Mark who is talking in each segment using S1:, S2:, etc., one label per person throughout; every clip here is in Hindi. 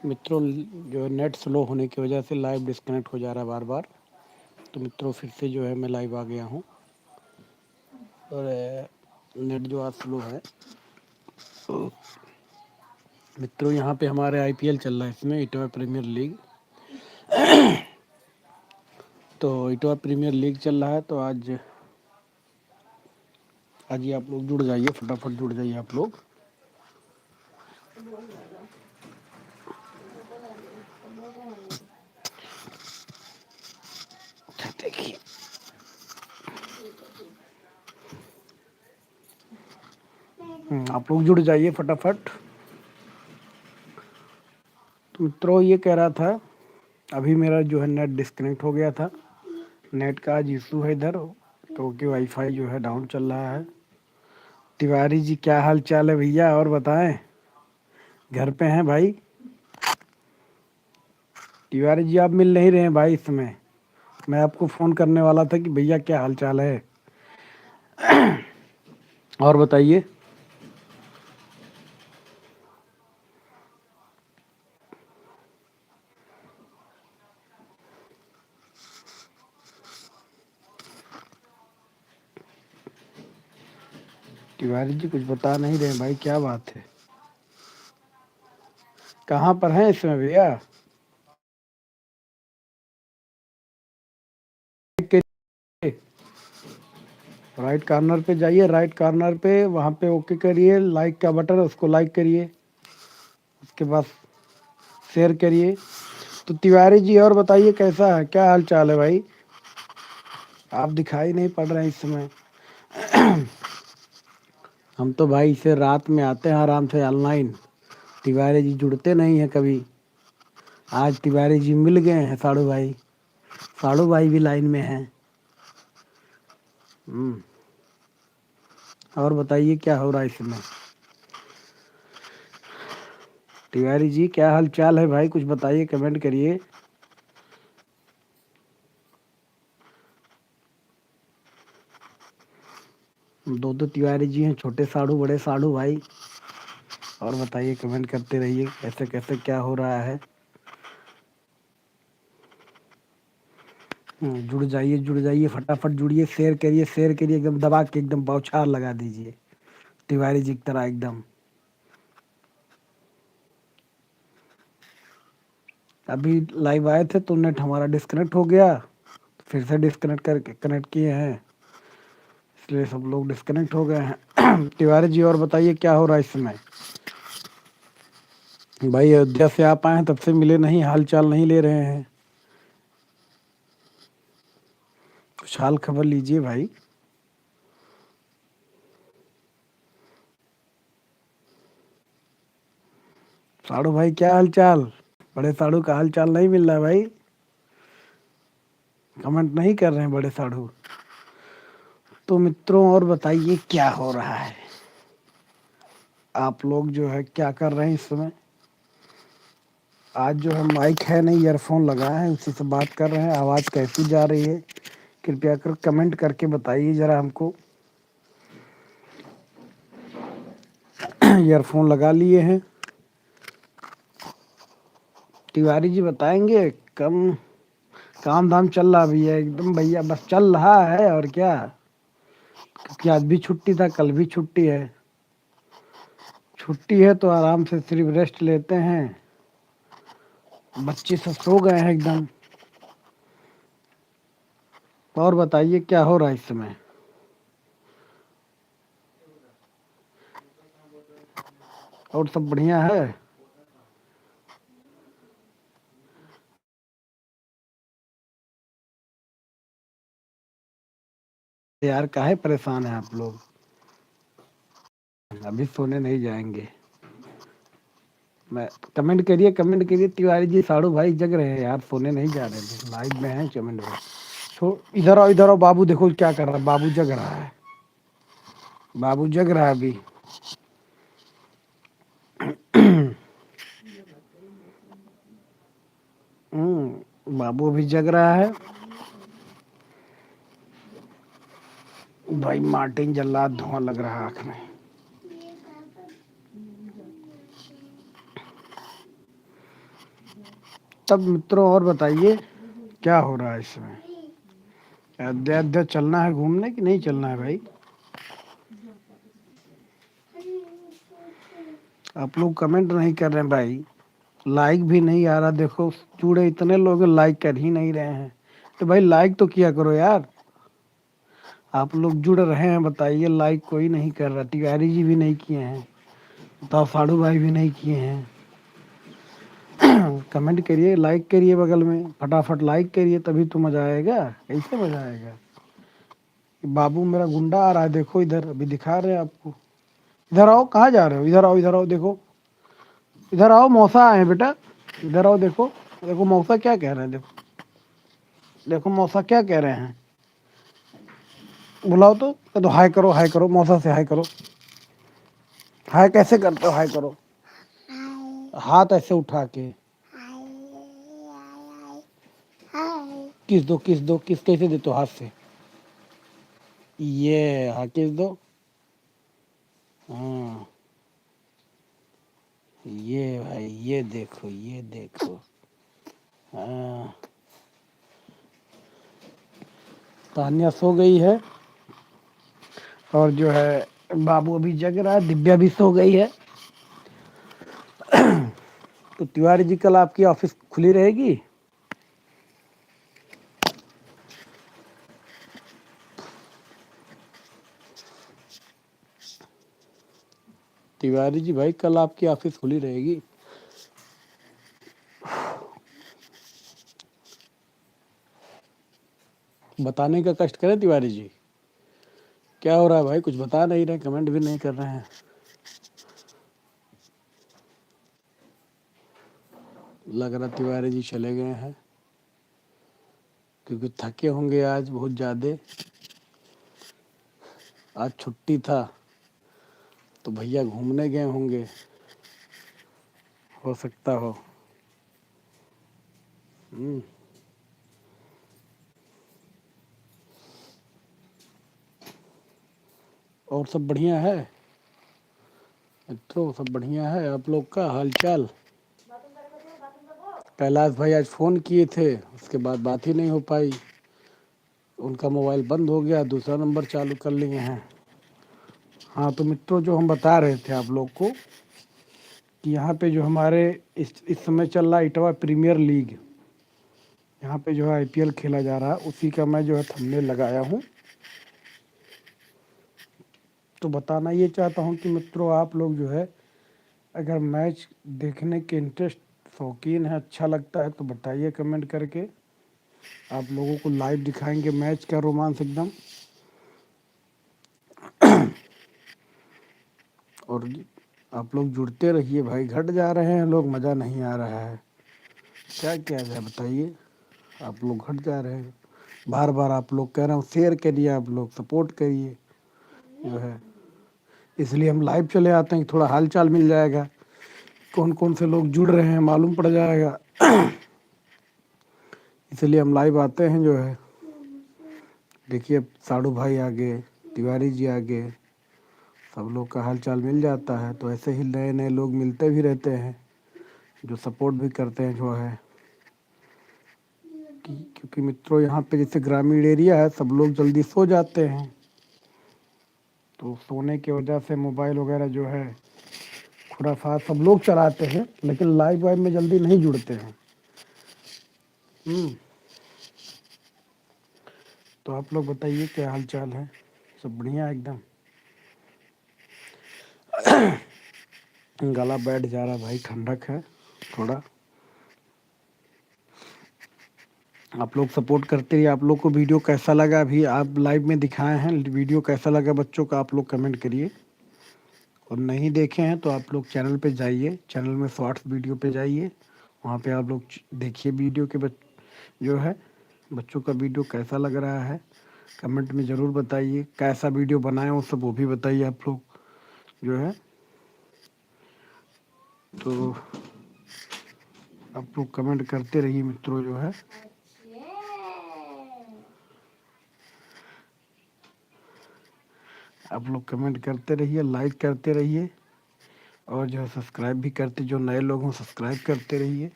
S1: मित्रों, जो है नेट स्लो होने की वजह से लाइव डिस्कनेक्ट हो जा रहा है बार बार। तो मित्रों, फिर से जो है मैं लाइव आ गया हूँ। और नेट जो आज स्लो है। तो मित्रों, यहाँ पे हमारे आईपीएल चल रहा है, इसमें इटवा प्रीमियर लीग। तो इटवा प्रीमियर लीग चल रहा है। तो आज ये आप लोग जुड़ जाइए, फटाफट जुड़ जाइए आप लोग। देखिए, आप लोग जुड़ जाइए फटाफट। तो मित्रों, ये कह रहा था, अभी मेरा जो है नेट डिस्कनेक्ट हो गया था। नेट का आज इशू है इधर, क्योंकि वाईफाई जो है डाउन चल रहा है। तिवारी जी, क्या हाल चाल है भैया, और बताएं, घर पे हैं भाई? तिवारी जी, आप मिल नहीं रहे हैं भाई इस समय। मैं आपको फ़ोन करने वाला था कि भैया क्या हाल चाल है, और बताइए। तिवारी जी कुछ बता नहीं रहे भाई, क्या बात है? कहाँ पर हैं इस समय भैया? राइट कॉर्नर पे जाइए, राइट कॉर्नर पे, वहाँ पे ओके करिए, लाइक का बटन है उसको लाइक करिए, उसके बाद शेयर करिए। तो तिवारी जी, और बताइए कैसा है, क्या हाल चाल है भाई? आप दिखाई नहीं पड़ रहे हैं इस समय। हम तो भाई इसे रात में आते हैं आराम से ऑनलाइन। तिवारी जी जुड़ते नहीं हैं कभी। आज तिवारी जी मिल गए हैं, साड़ू भाई। साड़ू भाई भी लाइन में हैं। और बताइए क्या हो रहा है इसमें? तिवारी जी, क्या हाल चाल है भाई, कुछ बताइए, कमेंट करिए। दो दो तिवारी जी हैं, छोटे साड़ू, बड़े साड़ू भाई। और बताइए, कमेंट करते रहिए, कैसे कैसे क्या हो रहा है। जुड़ जाइए फटाफट जुड़िए, शेयर करिए, एकदम दबा के, एकदम बौछार लगा दीजिए, तिवारी जी की तरह एकदम। अभी लाइव आए थे तो नेट हमारा डिस्कनेक्ट हो गया, फिर से डिस्कनेक्ट करके कनेक्ट किए हैं, इसलिए सब लोग डिस्कनेक्ट हो गए हैं। तिवारी जी, और बताइए क्या हो रहा है इस समय? भाई, अयोध्या से आप आए हैं तब से मिले नहीं, हाल चाल नहीं ले रहे हैं, कुछ हाल खबर लीजिए भाई। साड़ू भाई, क्या हाल चाल? बड़े साड़ू का हाल चाल नहीं मिल रहा है भाई, कमेंट नहीं कर रहे हैं बड़े साड़ू। तो मित्रों, और बताइए क्या हो रहा है, आप लोग जो है क्या कर रहे हैं इस समय? आज जो है माइक है नहीं, ईयरफोन लगाए हैं, उसी से बात कर रहे हैं। आवाज़ कैसी जा रही है, कृपया कर कमेंट करके बताइए ज़रा हमको। ईयरफोन लगा लिए हैं। तिवारी जी बताएंगे, कम काम धाम चल रहा भी है एकदम भैया, बस चल रहा है और क्या, क्योंकि आज भी छुट्टी था, कल भी छुट्टी है। छुट्टी है तो आराम से सिर्फ रेस्ट लेते हैं। बच्चे सब सो गए हैं एकदम। और बताइए क्या हो रहा है इस समय? और सब बढ़िया है? यार, काहे परेशान है आप लोग? अभी सोने नहीं जाएंगे। मैं कमेंट करिए तिवारी जी, साड़ू भाई जग रहे हैं यार, सोने नहीं जा रहे हैं, लाइव में हैं, कमेंट में। तो इधर आओ बाबू, देखो क्या कर रहा है, बाबू जग रहा है, बाबू जग रहा है अभी। बाबू अभी जग रहा है। भाई मार्टिन जल्लाद, धुआं लग रहा है आँख में। तब मित्रों और बताइए क्या हो रहा है इसमें? अयोध्या अयोध्या चलना है घूमने कि नहीं चलना है भाई? आप लोग कमेंट नहीं कर रहे हैं भाई, लाइक भी नहीं आ रहा। देखो जुड़े इतने लोग लाइक कर ही नहीं रहे हैं, तो भाई लाइक तो किया करो यार। आप लोग जुड़ रहे हैं बताइए, लाइक कोई नहीं कर रहा। तिवारी जी भी नहीं किए हैं, बताओ साड़ू भाई भी नहीं किए हैं। कमेंट करिए, लाइक करिए, बगल में फटाफट लाइक करिए, तभी तो मजा आएगा। कैसे मजा आएगा? बाबू मेरा गुंडा आ रहा है, देखो इधर, अभी दिखा रहे हैं आपको। इधर आओ, कहाँ जा रहे हो? इधर आओ, इधर आओ, देखो इधर आओ, मौसा आए हैं बेटा, इधर आओ। देखो देखो मौसा क्या कह रहे हैं, देखो देखो मौसा क्या कह रहे हैं। बुलाओ तो हाय करो, हाय करो, मौसा से हाय करो। हाय कैसे करते हो? हाय करो, हाथ ऐसे उठा के। किस दो, किस कैसे देते हो? हाथ से। ये हाँ, किस दो। हाँ, ये भाई, ये देखो, ये देखो। हाँ, तान्या सो गई है, और जो है बाबू अभी जग रहा है, दिव्या भी सो गई है। तो तिवारी जी कल आपकी ऑफिस खुली रहेगी? तिवारी जी भाई कल आपकी ऑफिस खुली रहेगी? बताने का कष्ट करें तिवारी जी। क्या हो रहा है भाई? कुछ बता नहीं रहे, कमेंट भी नहीं कर रहे हैं। लग रहा तिवारी जी चले गए हैं, क्योंकि थके होंगे आज बहुत ज़्यादा। आज छुट्टी था तो भैया घूमने गए होंगे, हो सकता हो। हम्म, और सब बढ़िया है मित्रों? सब बढ़िया है? आप लोग का हालचाल? कैलाश भाई आज फ़ोन किए थे, उसके बाद बात ही नहीं हो पाई। उनका मोबाइल बंद हो गया, दूसरा नंबर चालू कर लिए हैं। हाँ तो मित्रों, जो हम बता रहे थे आप लोग को कि यहाँ पे जो हमारे इस समय चल रहा है इटावा प्रीमियर लीग, यहाँ पे जो है आईपीएल खेला जा रहा है, उसी का मैं जो है थंबनेल लगाया हूँ। तो बताना ये चाहता हूँ कि मित्रों, आप लोग जो है अगर मैच देखने के इंटरेस्ट शौकीन है, अच्छा लगता है, तो बताइए कमेंट करके। आप लोगों को लाइव दिखाएंगे मैच का रोमांस एकदम। और आप लोग जुड़ते रहिए भाई, घट जा रहे हैं लोग, मज़ा नहीं आ रहा है, क्या किया जाए बताइए। आप लोग घट जा रहे हैं, बार बार आप लोग कह रहे हो शेयर करिए, आप लोग सपोर्ट करिए जो है। इसलिए हम लाइव चले आते हैं कि थोड़ा हाल चाल मिल जाएगा, कौन कौन से लोग जुड़ रहे हैं मालूम पड़ जाएगा। इसलिए हम लाइव आते हैं जो है। देखिए साड़ू भाई आ गए, तिवारी जी आ गए, सब लोग का हाल चाल मिल जाता है। तो ऐसे ही नए नए लोग मिलते भी रहते हैं, जो सपोर्ट भी करते हैं जो है। क्योंकि मित्रों यहाँ पे जैसे ग्रामीण एरिया है, सब लोग जल्दी सो जाते हैं, तो सोने की वजह से मोबाइल वगैरह जो है खुराफात सब लोग चलाते हैं, लेकिन लाइव वाइव में जल्दी नहीं जुड़ते हैं। तो आप लोग बताइए क्या हाल चाल है? सब बढ़िया एकदम? गला बैठ जा रहा भाई, ठंडक है थोड़ा। आप लोग सपोर्ट करते रहिए। आप लोग को वीडियो कैसा लगा, अभी आप लाइव में दिखाए हैं, वीडियो कैसा लगा बच्चों का, आप लोग कमेंट करिए। और नहीं देखे हैं तो आप लोग चैनल पे जाइए, चैनल में शॉर्ट्स वीडियो पे जाइए, वहाँ पे आप लोग देखिए वीडियो के जो है बच्चों का वीडियो कैसा लग रहा है। कमेंट में ज़रूर बताइए, कैसा वीडियो बनाए वो सब, वो भी बताइए आप लोग जो है। तो आप लोग कमेंट करते रहिए मित्रों जो है। आप लोग कमेंट करते रहिए, लाइक करते रहिए, और जो है सब्सक्राइब भी करते, जो नए लोग हों सब्सक्राइब करते रहिए।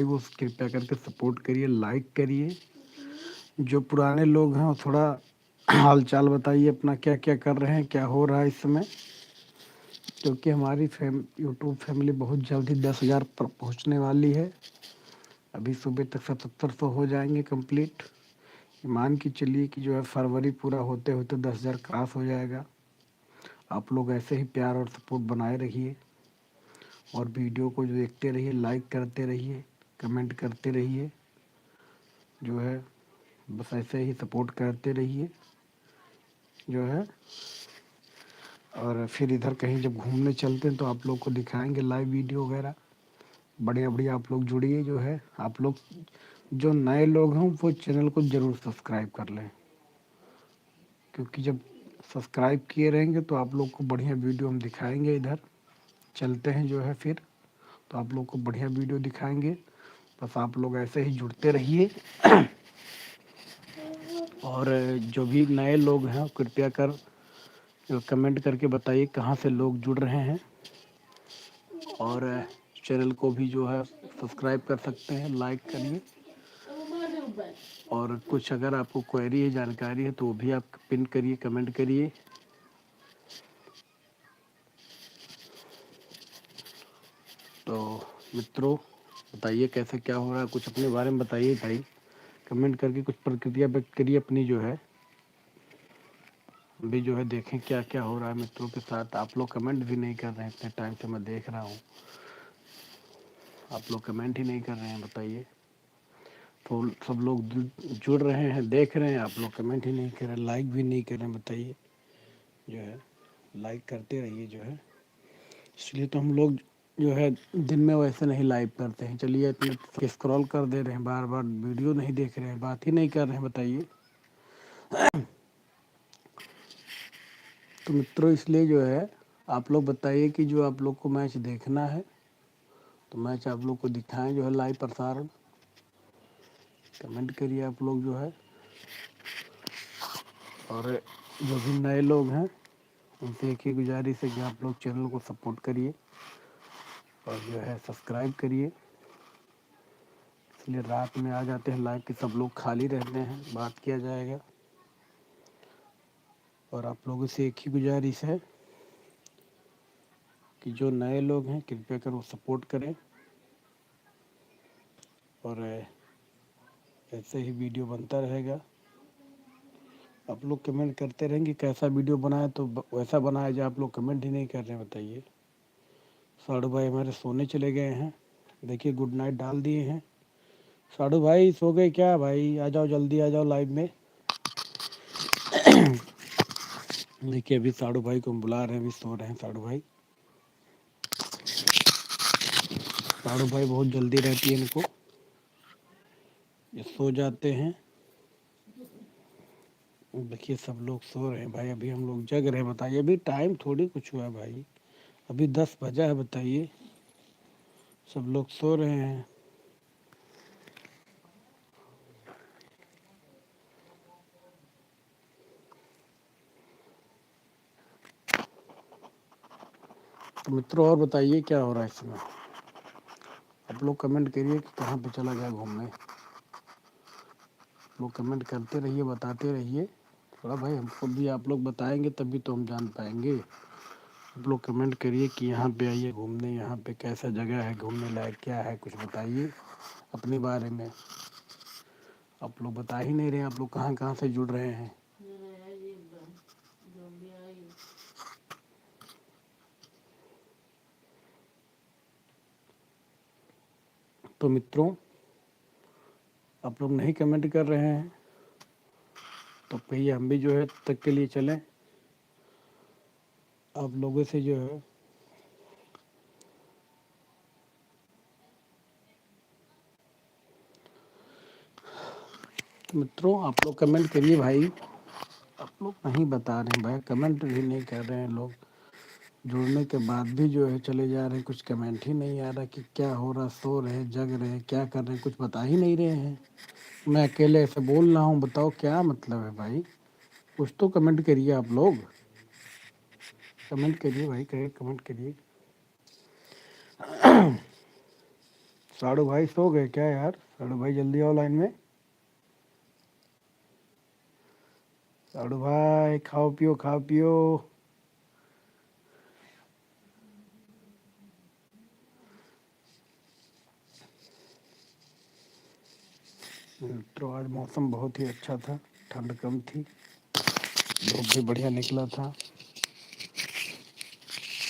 S1: भाई वो कृपया करके सपोर्ट करिए, लाइक करिए। जो पुराने लोग हैं वो थोड़ा हाल चाल बताइए अपना, क्या क्या कर रहे हैं, क्या हो रहा है इस समय। क्योंकि हमारी यूट्यूब फैमिली बहुत जल्दी 10,000 पर पहुँचने वाली है। अभी सुबह तक 7700 हो जाएंगे कंप्लीट। मान के चलिए कि जो है फरवरी पूरा होते होते 10,000 क्रॉस हो जाएगा। आप लोग ऐसे ही प्यार और सपोर्ट बनाए रहिए और वीडियो को जो देखते रहिए, लाइक करते रहिए, कमेंट करते रहिए, जो है बस ऐसे ही सपोर्ट करते रहिए जो है। और फिर इधर कहीं जब घूमने चलते हैं तो आप लोग को दिखाएंगे लाइव वीडियो वगैरह। बढ़िया बढ़िया आप लोग जुड़िए। जो है आप लोग जो नए लोग हैं वो चैनल को ज़रूर सब्सक्राइब कर लें, क्योंकि जब सब्सक्राइब किए रहेंगे तो आप लोग को बढ़िया वीडियो हम दिखाएंगे। इधर चलते हैं जो है फिर, तो आप लोग को बढ़िया वीडियो दिखाएंगे। बस आप लोग ऐसे ही जुड़ते रहिए। और जो भी नए लोग हैं कृपया कर कमेंट करके बताइए कहाँ से लोग जुड़ रहे हैं। और चैनल को भी जो है सब्सक्राइब कर सकते हैं, लाइक करिए। और कुछ अगर आपको क्वेरी है, जानकारी है, तो वो भी आप पिन करिए, कमेंट करिए। तो मित्रों बताइए कैसे क्या हो रहा है, कुछ अपने बारे में बताइए भाई। कमेंट करके कुछ प्रतिक्रिया व्यक्त करिए अपनी जो है। भी जो है देखें क्या क्या हो रहा है मित्रों के साथ। आप लोग कमेंट भी नहीं कर रहे हैं, इतने टाइम से मैं देख रहा हूँ आप लोग कमेंट ही नहीं कर रहे हैं। बताइए, तो सब लोग जुड़ रहे हैं, देख रहे हैं, आप लोग कमेंट ही नहीं कर रहे, लाइक भी नहीं कर रहे हैं। बताइए, जो है लाइक करते रहिए जो है। इसलिए तो हम लोग जो है दिन में वैसे नहीं लाइव करते हैं। चलिए इतने स्क्रॉल कर दे रहे हैं, बार बार वीडियो नहीं देख रहे हैं, बात ही नहीं कर रहे हैं। बताइए। तो मित्रों इसलिए जो है आप लोग बताइए कि जो आप लोग को मैच देखना है तो मैच आप लोग को दिखाएं जो है लाइव प्रसारण। कमेंट करिए आप लोग जो है। और जो भी नए लोग हैं उनसे एक ही गुजारिश है कि आप लोग चैनल को सपोर्ट करिए और जो है सब्सक्राइब करिए। इसलिए रात में आ जाते हैं लाइव कि सब लोग खाली रहते हैं, बात किया जाएगा। और आप लोगों से एक ही गुजारिश है कि जो नए लोग हैं कृपया कर वो सपोर्ट करें और ऐसे ही वीडियो बनता रहेगा। आप लोग कमेंट करते रहेंगे कैसा वीडियो बनाए तो वैसा बनाया जाए। आप लोग कमेंट ही नहीं कर रहे हैं। बताइए। साड़ू भाई हमारे सोने चले गए हैं, देखिए गुड नाइट डाल दिए हैं। साड़ू भाई सो गए क्या? भाई आ जाओ, जल्दी आ जाओ लाइव में। देखिए अभी साड़ू भाई को हम बुला रहे हैं, अभी सो रहे हैं साड़ू भाई। साड़ू भाई बहुत जल्दी रहती है इनको, ये सो जाते हैं। देखिए सब लोग सो रहे हैं भाई, अभी हम लोग जग रहे हैं। बताइए अभी टाइम थोड़ी कुछ हुआ है भाई, अभी 10 बजा है। बताइए सब लोग सो रहे हैं। तो मित्रों और बताइए क्या हो रहा है इस समय। आप लोग कमेंट करिए कि कहाँ पे चला जाए घूमने। लोग कमेंट करते रहिए, बताते रहिए थोड़ा भाई, हमको भी आप लोग बताएंगे तभी तो हम जान पाएंगे। आप लोग कमेंट करिए कि यहाँ पे आइए घूमने, यहाँ पे कैसा जगह है, घूमने लायक क्या है, कुछ बताइए अपने बारे में। आप लोग बता ही नहीं रहे, आप लोग कहाँ कहाँ से जुड़ रहे हैं। तो मित्रों आप लोग नहीं कमेंट कर रहे हैं तो कहिए हम भी जो है तक के लिए चलें आप लोगों से जो है। तो मित्रों आप लोग कमेंट करिए भाई। आप लोग नहीं बता रहे हैं भाई, कमेंट भी नहीं कर रहे हैं लोग। जुड़ने के बाद भी जो है चले जा रहे हैं, कुछ कमेंट ही नहीं आ रहा कि क्या हो रहा, सो रहे हैं, जग रहे हैं, क्या कर रहे हैं, कुछ बता ही नहीं रहे हैं। मैं अकेले ऐसे बोल रहा हूँ, बताओ क्या मतलब है भाई। कुछ तो कमेंट करिए आप लोग, कमेंट करिए भाई, करिए कमेंट करिए। साड़ू भाई सो गए क्या यार? साड़ू भाई जल्दी आओ लाइन में। साड़ू भाई खाओ पियो खाओ पियो। मित्रों आज मौसम बहुत ही अच्छा था, ठंड कम थी, धूप भी बढ़िया निकला था।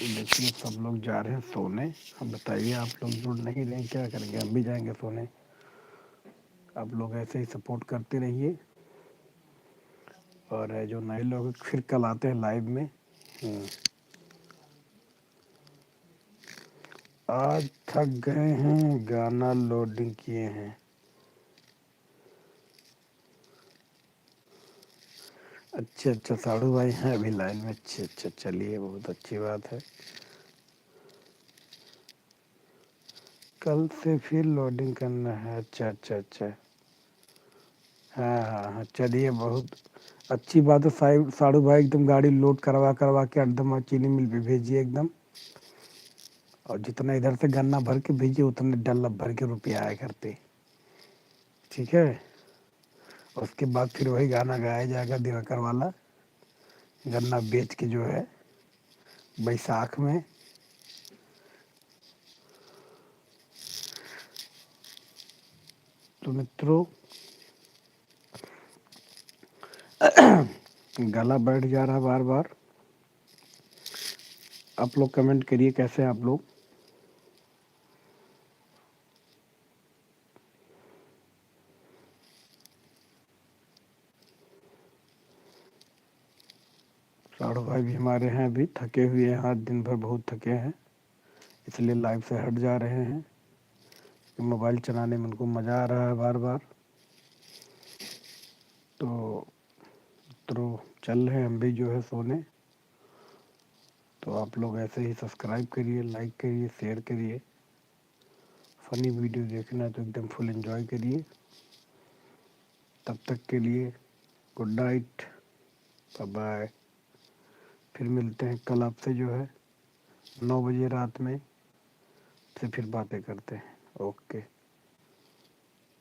S1: देखिए सब लोग जा रहे हैं सोने। अब बताइए आप लोग जुड़ नहीं रहे, क्या करेंगे? हम भी जाएंगे सोने। आप लोग ऐसे ही सपोर्ट करते रहिए, और जो नए लोग फिर कल आते हैं लाइव में। आज थक गए हैं, गाना लोडिंग किए हैं। अच्छा अच्छा, साड़ू भाई हैं अभी लाइन में। अच्छा अच्छा, चलिए बहुत अच्छी बात है। कल से फिर लोडिंग करना है। अच्छा अच्छा अच्छा। हाँ हाँ हाँ, चलिए बहुत अच्छी बात है। साड़ू भाई एकदम गाड़ी लोड करवा करवा के एकदम चीनी मिल पे भेजिए एकदम। और जितना इधर से गन्ना भर के भेजिए उतने डल्ला भर के रुपये आया करते। ठीक है। उसके बाद फिर वही गाना गाया जाएगा दिवाकर वाला, गन्ना बेच के जो है बैसाख में। तो मित्रों गला बैठ जा रहा बार बार। आप लोग कमेंट करिए कैसे आप लोग। साड़ू भाई भी हमारे हैं, अभी थके हुए हैं, आज दिन भर बहुत थके हैं, इसलिए लाइव से हट जा रहे हैं। मोबाइल चलाने में उनको मज़ा आ रहा है बार बार। तो मित्रों चल रहे हैं हम भी जो है सोने। तो आप लोग ऐसे ही सब्सक्राइब करिए, लाइक करिए, शेयर करिए। फ़नी वीडियो देखना है तो एकदम फुल एंजॉय करिए। तब तक के लिए गुड नाइट, बाय बाय। फिर मिलते हैं कल आपसे जो है 9 बजे रात में से, फिर बातें करते हैं। ओके।